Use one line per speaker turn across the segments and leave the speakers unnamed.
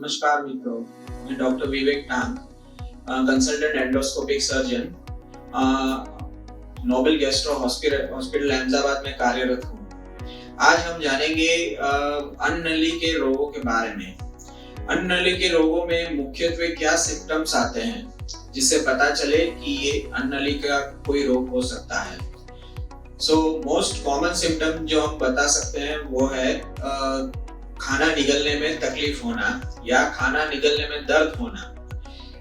नमस्कार मित्रों, मैं डॉक्टर विवेक टांग, consultant endoscopic surgeon, Nobel gastro hospital Ahmedabad में कार्यरत हूँ। आज हम जानेंगे अन्ननली के रोगों के बारे में। अन्ननली के रोगों में मुख्यत्वे क्या सिम्टम्स आते हैं जिससे पता चले कि ये अन्ननली का कोई रोग हो सकता है। मोस्ट कॉमन सिम्टम जो हम बता सकते हैं वो है खाना निगलने में तकलीफ होना या खाना निगलने में दर्द होना,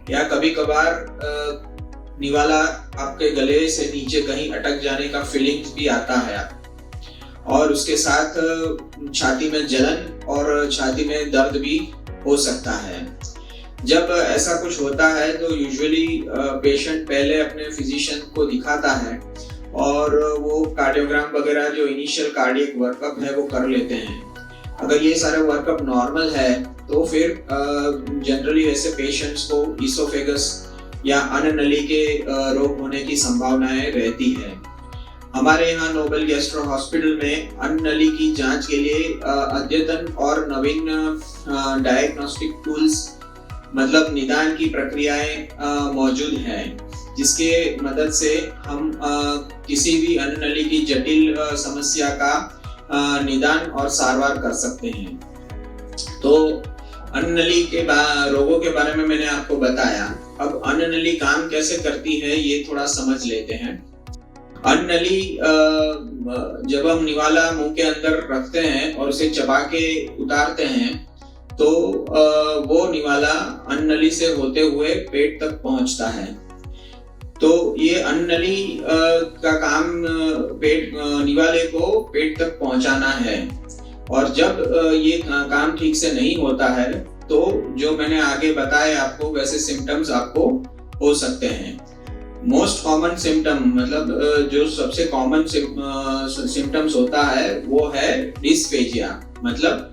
या कभी कभार निवाला आपके गले से नीचे कहीं अटक जाने का फीलिंग भी आता है, और उसके साथ छाती में जलन और छाती में दर्द भी हो सकता है। जब ऐसा कुछ होता है तो यूजुअली पेशेंट पहले अपने फिजिशियन को दिखाता है और वो कार्डियोग्राम वगैरह जो इनिशियल कार्डियक वर्कअप है वो कर लेते हैं। अगर ये सारे वर्कअप नॉर्मल है तो फिर जनरली ऐसे पेशेंट्स को इसोफेगस या अन्ननली के रोग होने की संभावनाएं रहती है। हमारे यहाँ नोबेल गैस्ट्रो हॉस्पिटल में अन्ननली की जांच के लिए अद्यतन और नवीन डायग्नोस्टिक टूल्स मतलब निदान की प्रक्रियाएं मौजूद हैं, जिसके मदद से हम किसी भी अन्ननली की जटिल समस्या का निदान और सारवार कर सकते हैं। तो अन्ननली के रोगों के बारे में मैंने आपको बताया। अब अन्ननली काम कैसे करती है ये थोड़ा समझ लेते हैं। अन्ननली जब हम निवाला मुंह के अंदर रखते हैं और उसे चबा के उतारते हैं तो वो निवाला अन्ननली से होते हुए पेट तक पहुंचता है। तो ये अन्ननली का काम निवाले को पेट तक पहुंचाना है, और जब ये काम ठीक से नहीं होता है तो जो मैंने आगे बताया आपको वैसे सिम्टम्स आपको हो सकते हैं। मोस्ट कॉमन सिम्टम मतलब जो सबसे कॉमन सिम्टम्स होता है वो है डिस्फेजिया, मतलब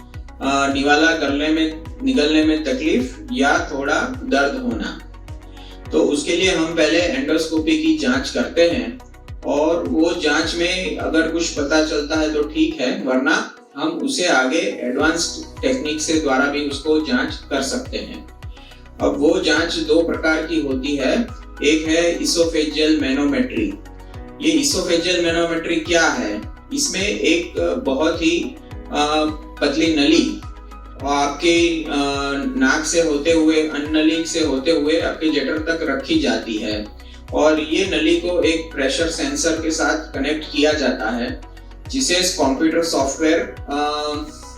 निवाला निगलने में तकलीफ या थोड़ा दर्द होना। तो उसके लिए हम पहले एंडोस्कोपी की जांच करते हैं, और वो जांच में अगर कुछ पता चलता है तो ठीक है, वरना हम उसे आगे एडवांस्ड टेक्निक से द्वारा भी उसको जांच कर सकते हैं। अब वो जांच दो प्रकार की होती है। एक है इसोफेजियल मैनोमेट्री। ये इसोफेजियल मैनोमेट्री क्या है? इसमें एक बहुत ही पतली नली आपके नाक से होते हुए अन्ननली से होते हुए आपके जठर तक रखी जाती है, और ये नली को एक प्रेशर सेंसर के साथ कनेक्ट किया जाता है, जिसे कंप्यूटर सॉफ्टवेयर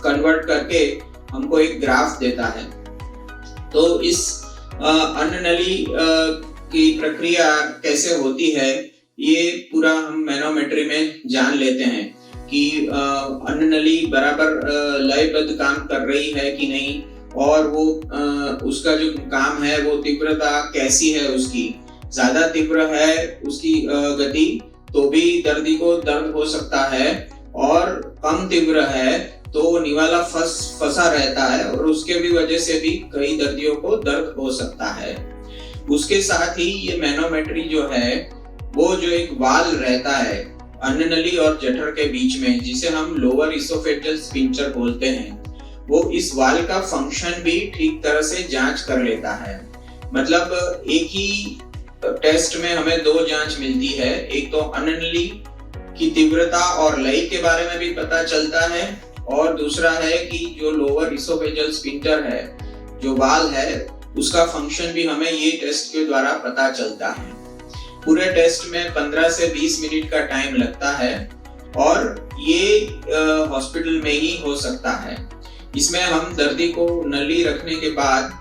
कन्वर्ट करके हमको एक ग्राफ देता है। तो इस अन्ननली की प्रक्रिया कैसे होती है ये पूरा हम मैनोमेट्री में जान लेते हैं कि अन्ननली बराबर लयबद्ध काम कर रही है कि नहीं, और वो उसका जो काम है वो तीव्रता कैसी है, उसकी ज्यादा तीव्र है उसकी गति तो भी दर्दी को दर्द हो सकता है, और कम तीव्र है तो निवाला फंसा रहता है और उसके भी वजह से भी कई दर्दियों को दर्द हो सकता है। उसके साथ ही ये मैनोमेट्री जो है वो जो एक वाल रहता है अन्ननली और जठर के बीच में, जिसे हम लोअर इसोफेजियल स्फिंक्टर बोलते हैं, वो इस वाल का फंक्शन भी ठीक तरह से जांच कर लेता है। मतलब एक ही टेस्ट में हमें दो जांच मिलती है। एक तो अन्ननली की तीव्रता और लय के बारे में भी पता चलता है, और दूसरा है कि जो लोअर इसोफेजियल स्फिंक्टर है, जो वाल है, उसका फंक्शन भी हमें ये टेस्ट के द्वारा पता चलता है। पूरे टेस्ट में 15 से 20 मिनट का टाइम लगता है, और ये हॉस्पिटल में ही हो सकता है। इसमें हम दर्दी को नली रखने के बाद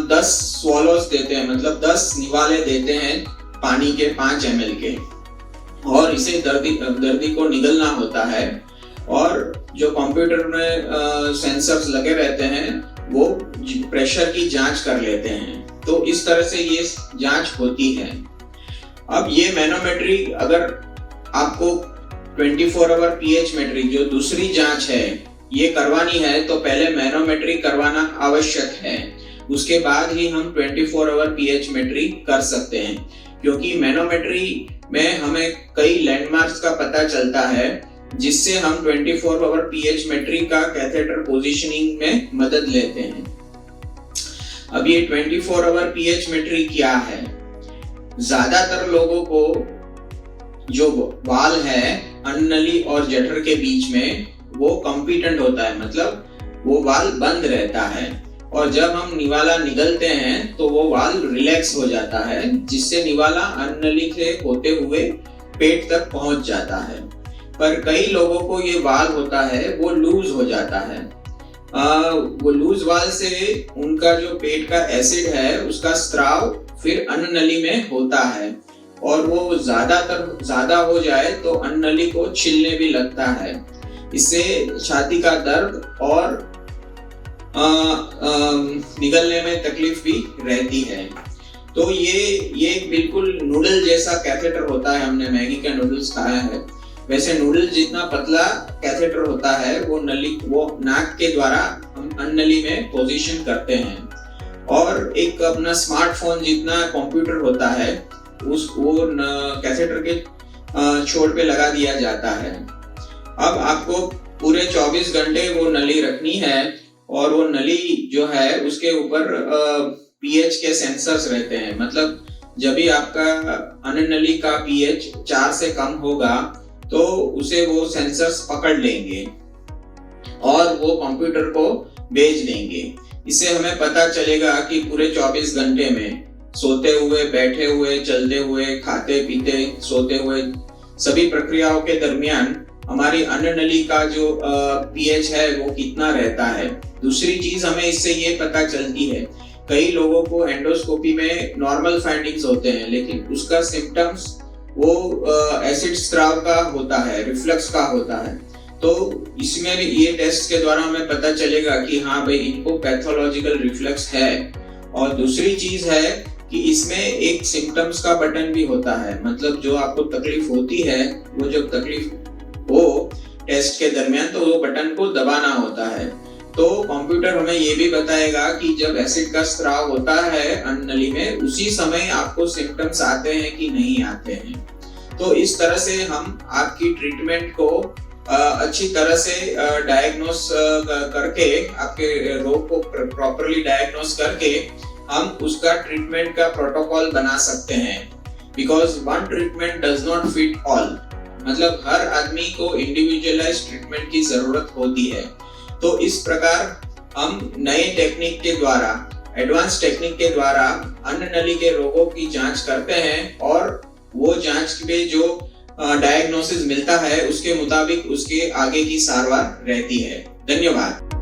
10 स्वॉलोज देते हैं, मतलब 10 निवाले देते हैं पानी के 5 ml के, और इसे दर्दी को निगलना होता है, और जो कंप्यूटर में सेंसर्स लगे रहते हैं वो प्रेशर की जांच कर लेते हैं। तो इस तरह से ये जांच होती है। अब ये मैनोमेट्री अगर आपको 24 आवर पीएच मेट्री जो दूसरी जांच है ये करवानी है तो पहले मैनोमेट्री करवाना आवश्यक है, उसके बाद ही हम 24 आवर पीएच मेट्री कर सकते हैं, क्योंकि मैनोमेट्री में हमें कई लैंडमार्क्स का पता चलता है जिससे हम 24 आवर पीएच मेट्री का कैथेटर पोजीशनिंग में मदद लेते हैं। अब ये 24 आवर पीएच मेट्री क्या है? ज्यादातर लोगों को जो वाल है अन्ननली और जठर के बीच में वो कॉम्पिटेंट होता है, मतलब वो वाल बंद रहता है, और जब हम निवाला निगलते हैं तो वो वाल रिलैक्स हो जाता है, जिससे निवाला अन्ननली से होते हुए पेट तक पहुंच जाता है। पर कई लोगों को ये वाल होता है वो लूज हो जाता है। वो लूज वाल से उनका जो पेट का एसिड है उसका स्त्राव फिर अन्ननली में होता है, और वो ज्यादा हो जाए तो अन्ननली को छिलने भी लगता है। इससे छाती का दर्द और निगलने में तकलीफ भी रहती है। तो ये बिल्कुल नूडल जैसा कैथेटर होता है। हमने मैगी का नूडल्स खाया है, वैसे नूडल जितना पतला कैथेटर होता है वो नाक के द्वारा हम अन्ननली में पोजीशन करते हैं, और एक अपना स्मार्टफोन जितना कंप्यूटर होता है वो कैथेटर के छोर पे लगा दिया जाता है। अब आपको पूरे 24 घंटे वो नली रखनी है, और वो नली जो है उसके ऊपर पीएच के सेंसर्स रहते हैं। मतलब जब भी आपका अन्ननली का पीएच 4 से कम होगा तो उसे वो सेंसर्स पकड़ लेंगे और वो कंप्यूटर को भेज देंगे। इससे हमें पता चलेगा कि पूरे 24 घंटे में सोते हुए, बैठे हुए, चलते हुए, खाते पीते, सोते हुए सभी प्रक्रियाओं के दरमियान हमारी अन्ननली का जो पीएच है वो कितना रहता है। दूसरी चीज हमें इससे ये पता चलती है, कई लोगों को एंडोस्कोपी में नॉर्मल फाइंडिंग्स होते हैं, लेकिन उसका सिम्टम्स वो एसिड स्त्राव का होता है, रिफ्लक्स का होता है। तो इसमें भी ये टेस्ट के द्वारा हमें पता चलेगा कि हाँ भाई इनको पैथोलॉजिकल रिफ्लक्स है। और दूसरी चीज है कि इसमें एक सिम्टम्स का बटन भी होता है, मतलब जो आपको तकलीफ होती है वो जब तकलीफ हो टेस्ट के दरमियान तो वो बटन को दबाना होता है। तो कंप्यूटर हमें ये भी बताएगा कि जब एसिड का स्त्राव होता है अन्ननली में उसी समय आपको सिम्टम्स आते हैं कि नहीं आते हैं। तो इस तरह से हम आपकी ट्रीटमेंट को अच्छी तरह से डायग्नोस करके, आपके रोग को प्रॉपरली डायग्नोस करके हम उसका ट्रीटमेंट का प्रोटोकॉल बना सकते हैं। Because one treatment does not fit all, मतलब हर आदमी को इंडिविजुअलाइज्ड ट्रीटमेंट की जरूरत होती है। तो इस प्रकार हम नए टेक्निक के द्वारा, एडवांस टेक्निक के द्वारा अन्ननली के रोगों की जांच करते हैं, और वो जांच में जो डायग्नोसिस मिलता है उसके मुताबिक उसके आगे की सारवार रहती है। धन्यवाद।